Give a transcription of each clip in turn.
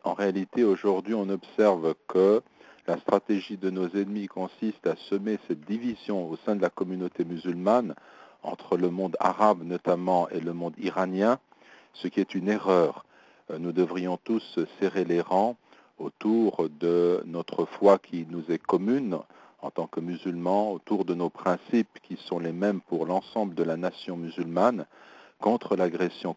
En réalité, aujourd'hui, on observe que la stratégie de nos ennemis consiste à semer cette division au sein de la communauté musulmane entre le monde arabe notamment et le monde iranien, ce qui est une erreur. Nous devrions tous serrer les rangs autour de notre foi qui nous est commune en tant que musulmans, autour de nos principes qui sont les mêmes pour l'ensemble de la nation musulmane, contre l'agression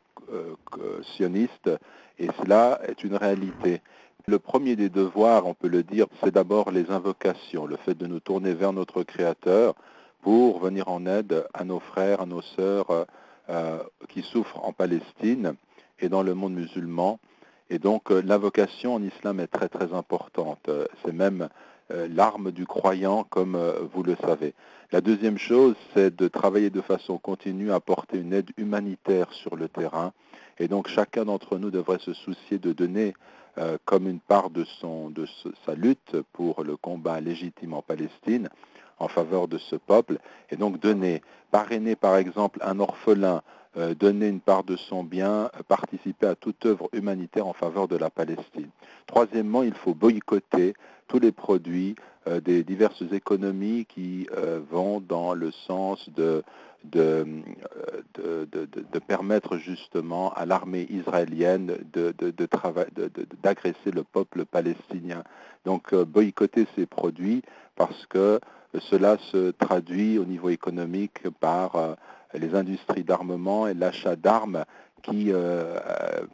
sioniste, et cela est une réalité. Le premier des devoirs, on peut le dire, c'est d'abord les invocations, le fait de nous tourner vers notre Créateur pour venir en aide à nos frères, à nos sœurs qui souffrent en Palestine et dans le monde musulman. Et donc l'invocation en islam est très très importante. C'est même l'arme du croyant, comme vous le savez. La deuxième chose, c'est de travailler de façon continue à apporter une aide humanitaire sur le terrain. Et donc chacun d'entre nous devrait se soucier de donner comme une part de sa lutte pour le combat légitime en Palestine en faveur de ce peuple, et donc donner, parrainer par exemple un orphelin, donner une part de son bien, participer à toute œuvre humanitaire en faveur de la Palestine. Troisièmement, il faut boycotter tous les produits des diverses économies qui vont dans le sens de permettre justement à l'armée israélienne d'agresser le peuple palestinien. Donc boycotter ces produits parce que cela se traduit au niveau économique par les industries d'armement et l'achat d'armes qui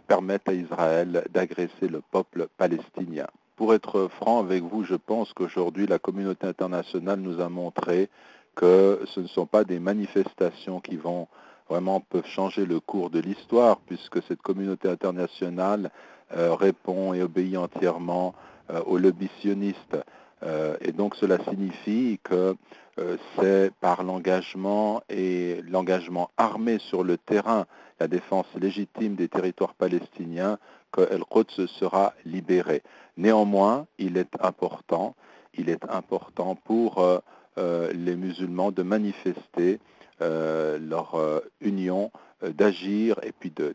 permettent à Israël d'agresser le peuple palestinien. Pour être franc avec vous, je pense qu'aujourd'hui, la communauté internationale nous a montré que ce ne sont pas des manifestations qui peuvent changer le cours de l'histoire, puisque cette communauté internationale répond et obéit entièrement aux lobbies sionistes. Et donc cela signifie que c'est par l'engagement et l'engagement armé sur le terrain, la défense légitime des territoires palestiniens, que El-Quds sera libéré. Néanmoins, il est important pour les musulmans de manifester leur union, d'agir et puis de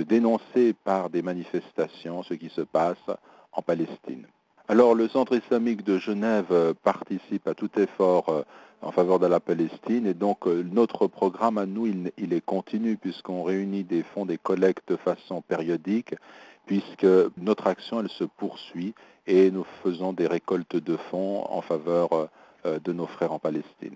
dénoncer par des manifestations ce qui se passe en Palestine. Alors, le Centre islamique de Genève participe à tout effort en faveur de la Palestine, et donc notre programme à nous, il est continu puisqu'on réunit des fonds, des collectes de façon périodique, puisque notre action, elle se poursuit et nous faisons des récoltes de fonds en faveur de nos frères en Palestine.